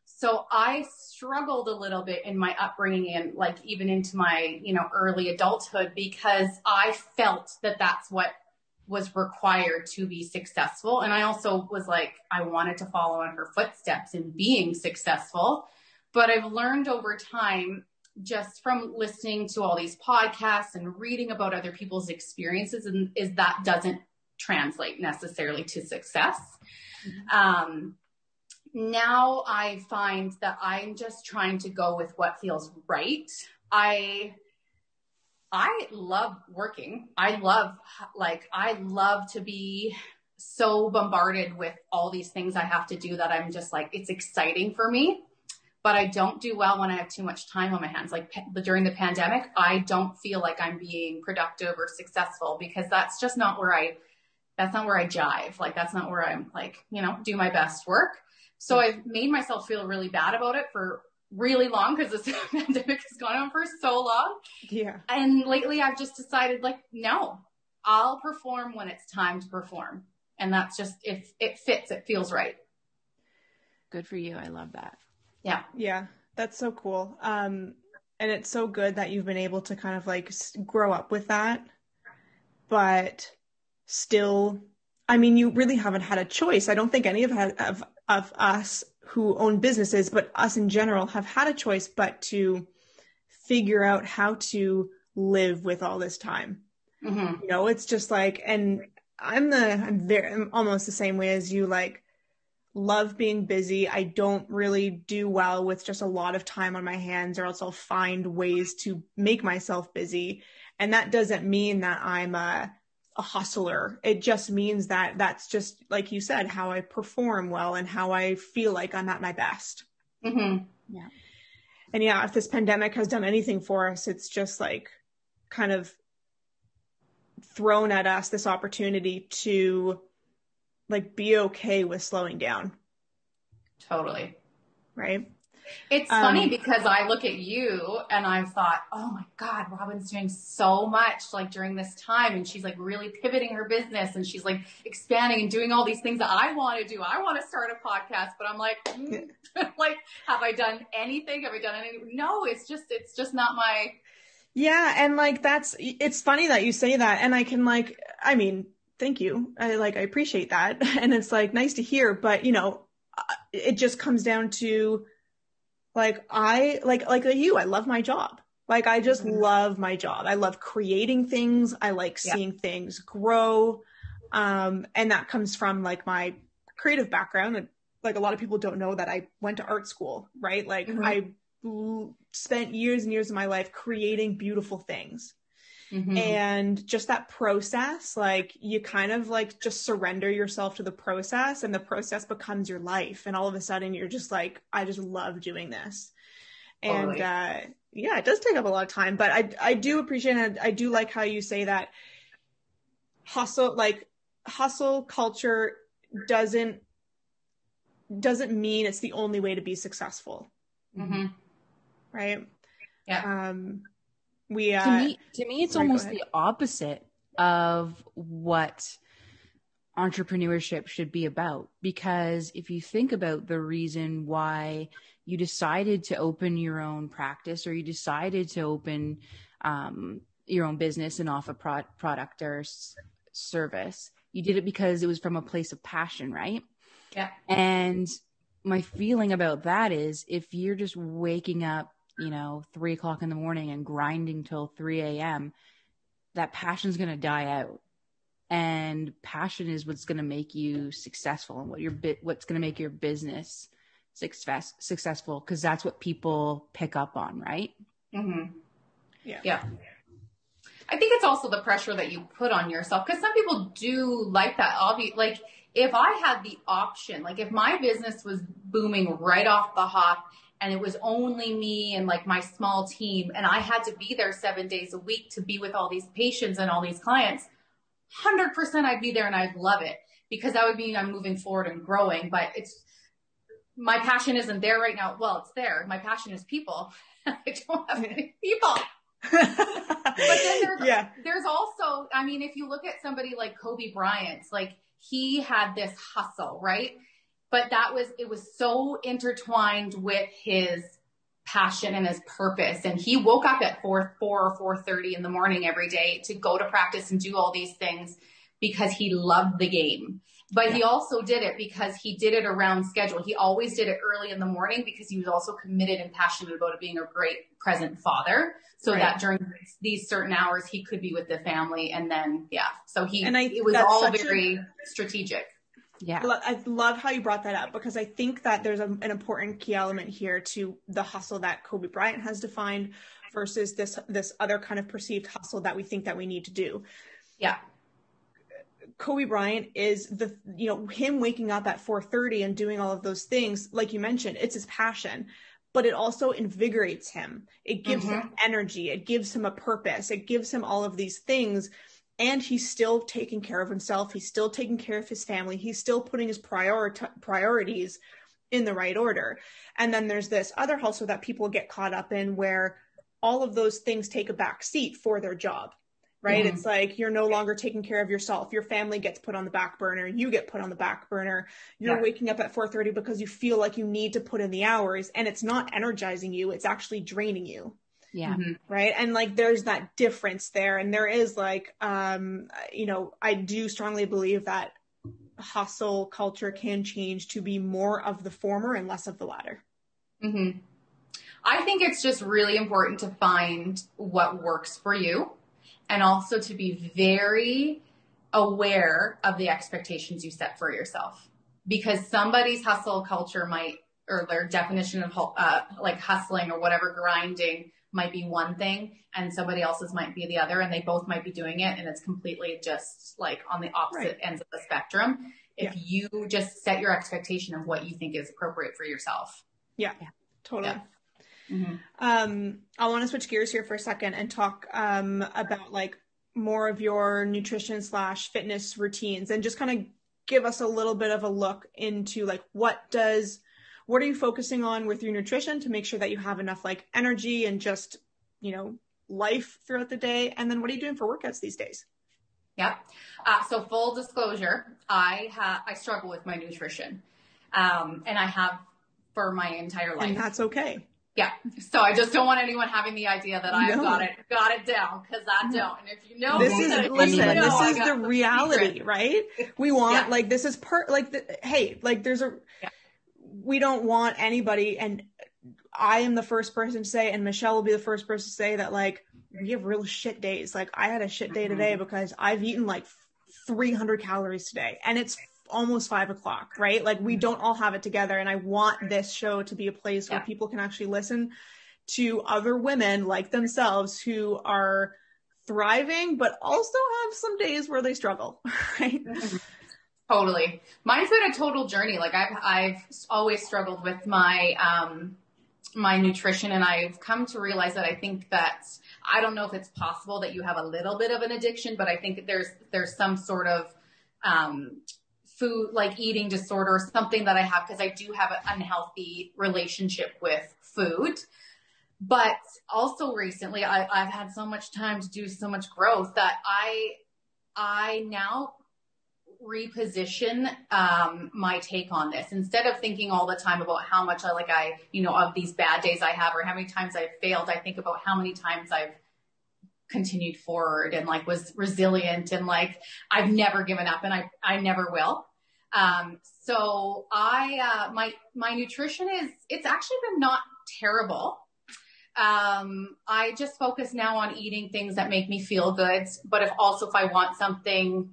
So I struggled a little bit in my upbringing and like even into my, early adulthood, because I felt that that's what was required to be successful. And I also was like, I wanted to follow in her footsteps in being successful. But I've learned over time, just from listening to all these podcasts and reading about other people's experiences, is that doesn't translate necessarily to success. Mm-hmm. Now I find that I'm just trying to go with what feels right. I love working. I love to be so bombarded with all these things I have to do that I'm just like, it's exciting for me, but I don't do well when I have too much time on my hands. Like during the pandemic, I don't feel like I'm being productive or successful because that's just not where I jive. Like, that's not where I'm like, do my best work. So I've made myself feel really bad about it for really long because this pandemic has gone on for so long. Yeah. And lately I've just decided like, no, I'll perform when it's time to perform. And that's just, if it fits, it feels right. Good for you. I love that. Yeah. Yeah. That's so cool. And it's so good that you've been able to kind of like grow up with that, but still, I mean, you really haven't had a choice. I don't think any of us who own businesses, but us in general, have had a choice but to figure out how to live with all this time. Mm-hmm. It's just like, and I'm almost the same way as you, like, love being busy. I don't really do well with just a lot of time on my hands, or else I'll find ways to make myself busy. And that doesn't mean that I'm a hustler. It just means that that's just, like you said, how I perform well and how I feel like I'm at my best. Mm-hmm. Yeah. And yeah, if this pandemic has done anything for us, it's just like kind of thrown at us this opportunity to like be okay with slowing down. Totally. Right. It's funny because I look at you and I've thought, oh my God, Robyn's doing so much like during this time. And she's like really pivoting her business and she's like expanding and doing all these things that I want to do. I want to start a podcast, but I'm like, like, have I done anything? Have I done anything? No, it's just not my. Yeah. And like, it's funny that you say that. And I can like, I mean, thank you. I appreciate that. And it's like nice to hear, but it just comes down to, like, I love my job. Like, I just love my job. I love creating things. I like seeing things grow. And that comes from like my creative background. And like a lot of people don't know that I went to art school, right? Like I spent years and years of my life creating beautiful things. Mm-hmm. And just that process, like you kind of like just surrender yourself to the process and the process becomes your life. And all of a sudden you're just like, I just love doing this. Totally. And yeah, it does take up a lot of time, but I do appreciate it. I do like how you say that hustle culture doesn't mean it's the only way to be successful. Mm-hmm. Right. Yeah. To me, it's almost the opposite of what entrepreneurship should be about. Because if you think about the reason why you decided to open your own practice, or you decided to open your own business and offer product or service, you did it because it was from a place of passion, right? Yeah. And my feeling about that is, if you're just waking up 3 o'clock in the morning and grinding till 3 a.m., that passion's going to die out. And passion is what's going to make you successful and what's going to make your business successful, because that's what people pick up on, right? Mm-hmm. Yeah. I think it's also the pressure that you put on yourself, because some people do like that. Like, if I had the option, like if my business was booming right off the hop and it was only me and like my small team, and I had to be there 7 days a week to be with all these patients and all these clients, 100% I'd be there and I'd love it, because that would mean I'm moving forward and growing. But my passion isn't there right now. Well, it's there. My passion is people. I don't have any people. But then there's also, I mean, if you look at somebody like Kobe Bryant, like he had this hustle, right? But it was so intertwined with his passion and his purpose. And he woke up at 4 or 4:30 in the morning every day to go to practice and do all these things because he loved the game. But he also did it because he did it around schedule. He always did it early in the morning because he was also committed and passionate about it, being a great present father, so that during these certain hours he could be with the family. And then, so it was all very strategic. Yeah. I love how you brought that up, because I think that there's an important key element here to the hustle that Kobe Bryant has defined versus this other kind of perceived hustle that we think that we need to do. Yeah. Kobe Bryant is him waking up at 4:30 and doing all of those things, like you mentioned, it's his passion, but it also invigorates him. It gives him energy. It gives him a purpose. It gives him all of these things. And he's still taking care of himself. He's still taking care of his family. He's still putting his priorities in the right order. And then there's this other hustle that people get caught up in, where all of those things take a back seat for their job, right? It's like, you're no longer taking care of yourself. Your family gets put on the back burner. You get put on the back burner. You're waking up at 4:30 because you feel like you need to put in the hours, and it's not energizing you. It's actually draining you. Yeah. Right. And like, there's that difference there. And there is like, I do strongly believe that hustle culture can change to be more of the former and less of the latter. Mm-hmm. I think it's just really important to find what works for you, and also to be very aware of the expectations you set for yourself, because somebody's hustle culture or their definition of like hustling or whatever, grinding, might be one thing, and somebody else's might be the other, and they both might be doing it, and it's completely just like on the opposite ends of the spectrum. If you just set your expectation of what you think is appropriate for yourself. Yeah, totally. Yeah. I want to switch gears here for a second and talk about like more of your nutrition / fitness routines, and just kind of give us a little bit of a look into like, what are you focusing on with your nutrition to make sure that you have enough like energy and just, life throughout the day? And then what are you doing for workouts these days? Yeah. So full disclosure, I struggle with my nutrition. And I have for my entire life. And that's okay. Yeah. So I just don't want anyone having the idea that I've got it down, because I don't. And if you know, this is the reality, right? We want like, this is we don't want anybody, and I am the first person to say, and Michelle will be the first person to say, that like, we have real shit days. Like, I had a shit day today because I've eaten like 300 calories today, and it's almost 5 o'clock, right? Like, we don't all have it together. And I want this show to be a place where people can actually listen to other women like themselves who are thriving, but also have some days where they struggle, right? Totally. Mine's been a total journey. Like, I've always struggled with my my nutrition, and I've come to realize that I think that, I don't know if it's possible that you have a little bit of an addiction, but I think that there's some sort of food, like eating disorder or something that I have, because I do have an unhealthy relationship with food. But also recently, I've had so much time to do so much growth that I now reposition my take on this. Instead of thinking all the time about how much of these bad days I have, or how many times I've failed, I think about how many times I've continued forward and like was resilient, and like I've never given up, and I never will. So my nutrition it's actually been not terrible. I just focus now on eating things that make me feel good. But if I want something,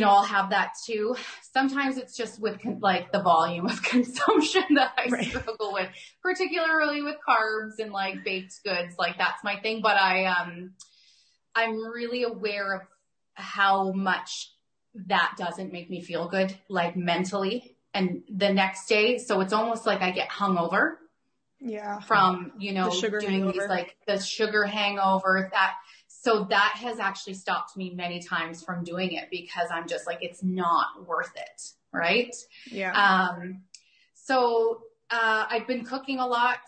I'll have that too. Sometimes it's just with like the volume of consumption that I struggle with, particularly with carbs and like baked goods. Like that's my thing. But I'm really aware of how much that doesn't make me feel good, like mentally and the next day. So it's almost like I get hungover. Yeah. From, the sugar doing hangover. these like the sugar hangover so that has actually stopped me many times from doing it because I'm just like, it's not worth it. Right. Yeah. So, I've been cooking a lot,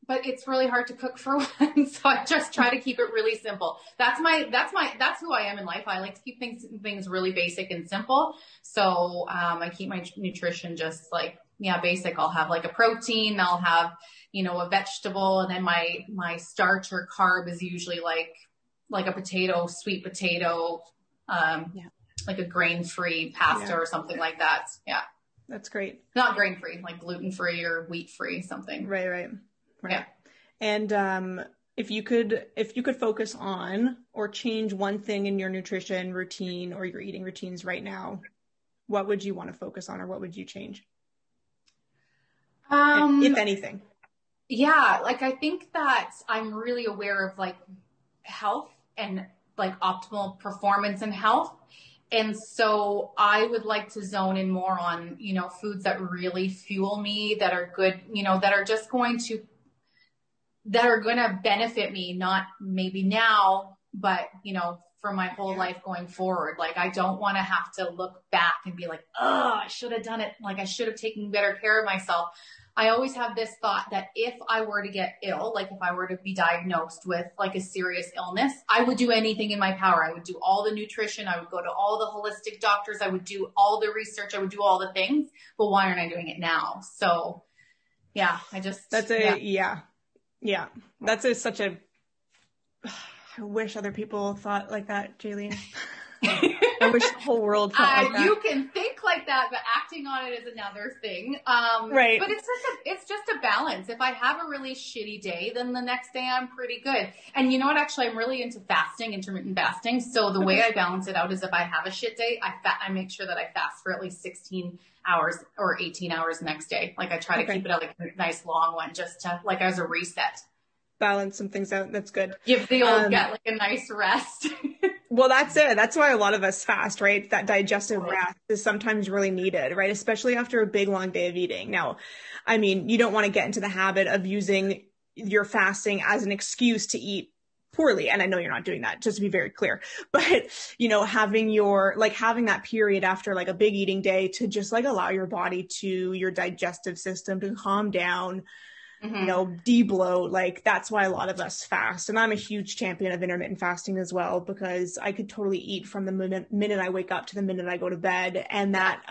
but it's really hard to cook for one. So I just try to keep it really simple. That's who I am in life. I like to keep things really basic and simple. So, I keep my nutrition just like, basic. I'll have like a protein, I'll have, a vegetable, and then my starch or carb is usually like a potato, sweet potato, like a grain-free pasta or something like that. Yeah. That's great. Not grain-free, like gluten-free or wheat-free, something. Right. Yeah. And, if you could focus on or change one thing in your nutrition routine or your eating routines right now, what would you want to focus on or what would you change? If anything. Yeah. Like, I think that I'm really aware of like health and like optimal performance and health. And so I would like to zone in more on, foods that really fuel me, that are good, that are just going to benefit me, not maybe now, but, for my whole life going forward. Like, I don't want to have to look back and be like, oh, I should have done it. Like, I should have taken better care of myself. I always have this thought that if I were to get ill, like if I were to be diagnosed with like a serious illness, I would do anything in my power. I would do all the nutrition. I would go to all the holistic doctors. I would do all the research. I would do all the things. But why aren't I doing it now? So yeah, such a, I wish other people thought like that, Jaylene. I wish the whole world thought like that. You can think like that, but acting on it is another thing. Right. But it's just a balance. If I have a really shitty day, then the next day I'm pretty good. And you know what? Actually, I'm really into fasting, intermittent fasting. So the way I balance it out is if I have a shit day, I make sure that I fast for at least 16 hours or 18 hours next day. Like I try to keep it at like a nice long one, just to like as a reset. Balance some things out. That's good. Give the old gut like a nice rest. Well, that's it. That's why a lot of us fast, right? That digestive rest is sometimes really needed, right? Especially after a big, long day of eating. Now, I mean, you don't want to get into the habit of using your fasting as an excuse to eat poorly. And I know you're not doing that, just to be very clear. But, having that period after like a big eating day to just like allow your body your digestive system to calm down, de-bloat, like that's why a lot of us fast. And I'm a huge champion of intermittent fasting as well, because I could totally eat from the minute I wake up to the minute I go to bed. And that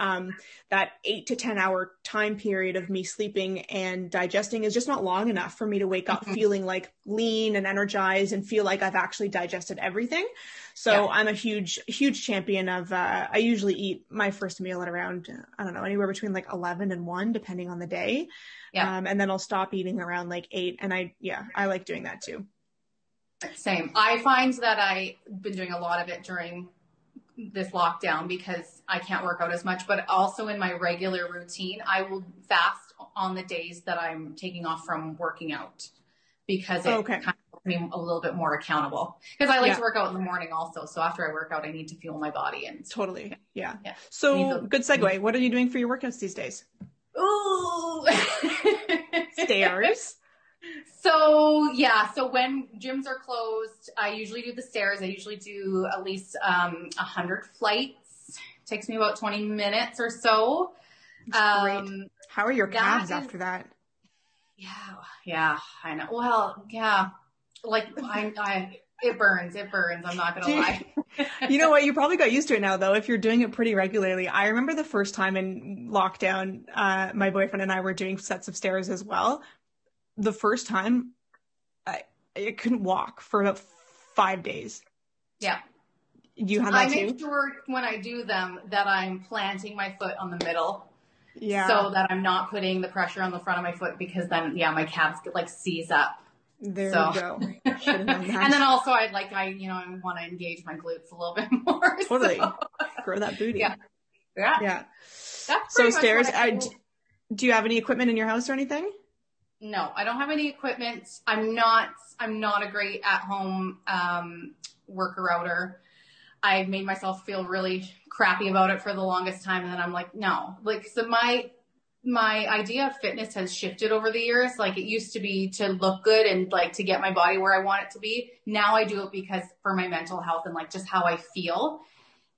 8 to 10 hour time period of me sleeping and digesting is just not long enough for me to wake up feeling like lean and energized and feel like I've actually digested everything. So I'm a huge, huge champion of, I usually eat my first meal at around, I don't know, anywhere between like 11 and 1, depending on the day. Yeah. And then I'll stop eating around like 8. And I like doing that too. Same. I find that I've been doing a lot of it during this lockdown because I can't work out as much, but also in my regular routine, I will fast on the days that I'm taking off from working out because it kind of makes me a little bit more accountable because I like to work out in the morning also. So after I work out, I need to fuel my body and totally. Yeah. So good segue. What are you doing for your workouts these days? Ooh. Stairs. So when gyms are closed, I usually do the stairs. I usually do at least 100 flights. It takes me about 20 minutes or so. Great. How are your calves after that? Yeah, I know. Well, yeah, like it burns. I'm not going to lie. You know what? You probably got used to it now, though, if you're doing it pretty regularly. I remember the first time in lockdown, my boyfriend and I were doing sets of stairs as well. The first time, I couldn't walk for about 5 days. Yeah. You had that too? I make sure when I do them that I'm planting my foot on the middle Yeah. So that I'm not putting the pressure on the front of my foot, because then, my calves get like seize up. There you go. Should have known that. And then also I want to engage my glutes a little bit more. Totally. So. Grow that booty. Yeah. That's so stairs, do you have any equipment in your house or anything? No, I don't have any equipment. I'm not a great at home worker outer. I made myself feel really crappy about it for the longest time. And then I'm like, no, like, so my idea of fitness has shifted over the years. Like, it used to be to look good and like to get my body where I want it to be. Now I do it because for my mental health and like just how I feel.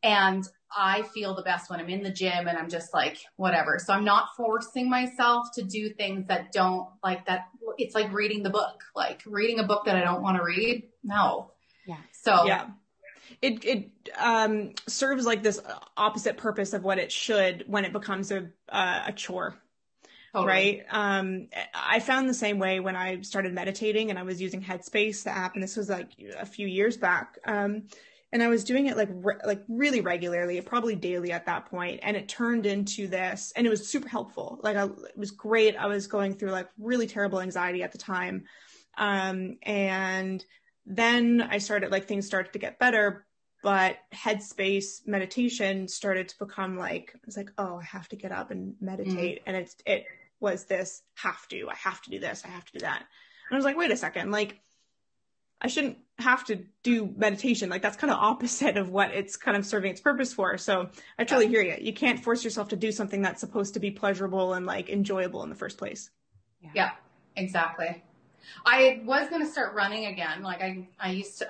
And I feel the best when I'm in the gym and I'm just like, whatever. So I'm not forcing myself to do things that don't like that. It's like reading the book, like reading a book that I don't want to read. No. Yeah. So yeah. It serves like this opposite purpose of what it should when it becomes a chore. Totally. Right. I found the same way when I started meditating and I was using Headspace, the app, and this was like a few years back. And I was doing it like really regularly, probably daily at that point. And it turned into this, and it was super helpful. Like it was great. I was going through like really terrible anxiety at the time. And then I started, like, things started to get better, but Headspace meditation started to become like, I was like, oh, I have to get up and meditate. And it was this I have to do this. I have to do that. And I was like, wait a second, like, I shouldn't have to do meditation. Like, that's kind of opposite of what it's kind of serving its purpose for. So I totally hear you. You can't force yourself to do something that's supposed to be pleasurable and like enjoyable in the first place. Yeah, exactly. I was going to start running again. Like I used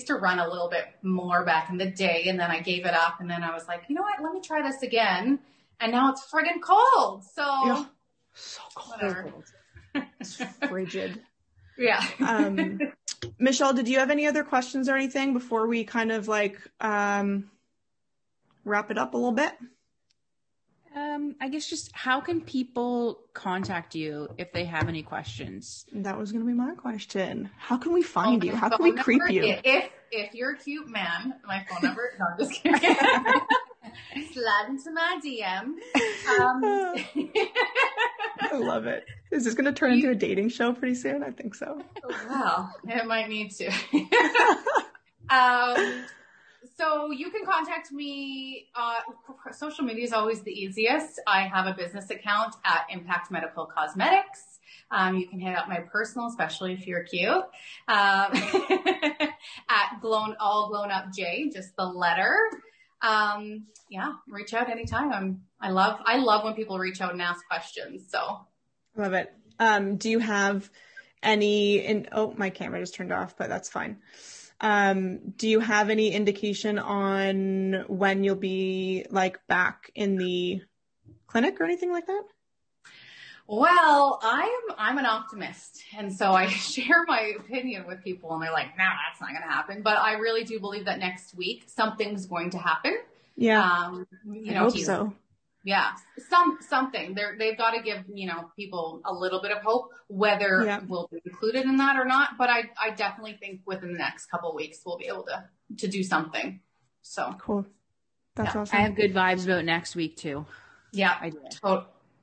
to run a little bit more back in the day, and then I gave it up, and then I was like, you know what? Let me try this again. And now it's friggin' cold. So, yeah. So cold. Whatever. It's frigid. Yeah. Michelle, did you have any other questions or anything before we kind of like wrap it up a little bit? I guess just how can people contact you if they have any questions? That was going to be my question. How can we find you? How can we creep you? If you're a cute man, my phone number, no, I'm just kidding. Slide into my DM. I love it. Is this going to turn into a dating show pretty soon? I think so. Well, it might need to. So you can contact me. Social media is always the easiest. I have a business account at Impact Medical Cosmetics. You can hit up my personal, especially if you're cute, at all grown up J, just the letter. Reach out anytime. I love when people reach out and ask questions. So love it. Do you have any? My camera just turned off, but that's fine. Do you have any indication on when you'll be like back in the clinic or anything like that? Well, I'm an optimist, and so I share my opinion with people, and they're like, "No, that's not going to happen." But I really do believe that next week something's going to happen. Yeah, I hope so. Yeah, something. They've got to give people a little bit of hope, whether we'll be included in that or not. But I definitely think within the next couple of weeks we'll be able to do something. So cool. That's awesome. I have good vibes about next week too. Yeah, I do.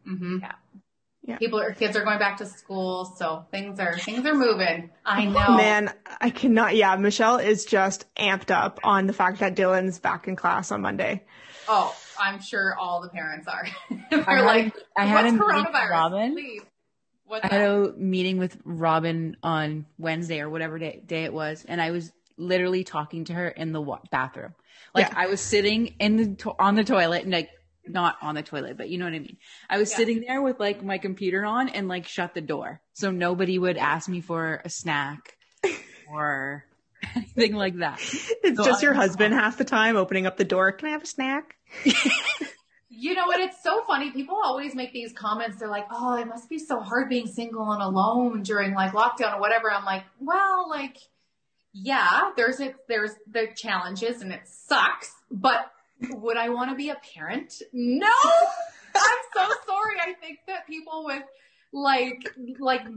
Mm-hmm. Yeah. Kids are going back to school, so things are moving. I know. Oh, man, I cannot. Yeah, Michelle is just amped up on the fact that Dylan's back in class on Monday. Oh, I'm sure all the parents are. They're like, what's coronavirus? I had a meeting with Robyn on Wednesday or whatever day it was, and I was literally talking to her in the bathroom. Like I was sitting on the toilet, and like not on the toilet, but you know what I mean. I was sitting there with like my computer on and like shut the door, so nobody would ask me for a snack or anything like that. It's just your husband half the time opening up the door. Can I have a snack? You know what? It's so funny. People always make these comments. They're like, oh, it must be so hard being single and alone during like lockdown or whatever. I'm like, well, like, yeah, there's the challenges and it sucks, but would I want to be a parent? No, I'm so sorry. I think that people with like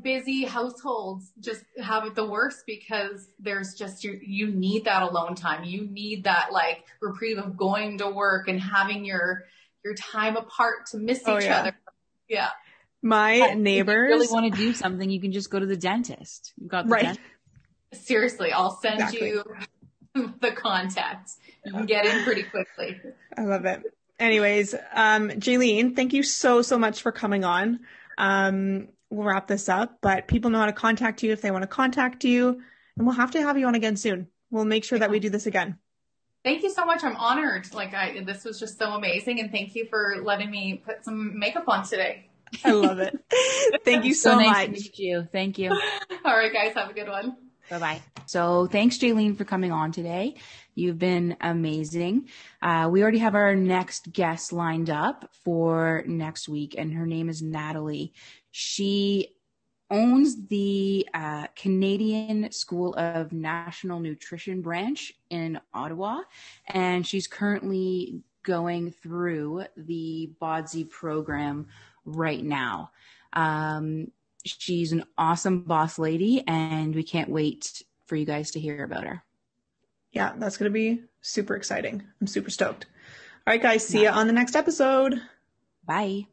busy households just have it the worst, because there's just, you need that alone time. You need that like reprieve of going to work and having your your time apart to miss Oh, each yeah. other. Yeah. My If neighbors you really want to do something, you can just go to the dentist. You've got the right. dentist. Seriously, I'll send Exactly. you the contact. You can get in pretty quickly. I love it. Anyways, Jaylene, thank you so much for coming on. We'll wrap this up, but people know how to contact you if they want to contact you, and we'll have to have you on again soon. We'll make sure that we do this again. Thank you so much. I'm honored. This was just so amazing, and thank you for letting me put some makeup on today. I love it. Thank you so nice much. to meet you. Thank you. All right, guys, have a good one. Bye-bye. So thanks, Jaylene, for coming on today. You've been amazing. We already have our next guest lined up for next week, and her name is Natalie. She owns the Canadian School of National Nutrition branch in Ottawa, and she's currently going through the BODZii program right now. She's an awesome boss lady, and we can't wait for you guys to hear about her. Yeah, that's going to be super exciting. I'm super stoked. All right, guys, see you on the next episode. Bye.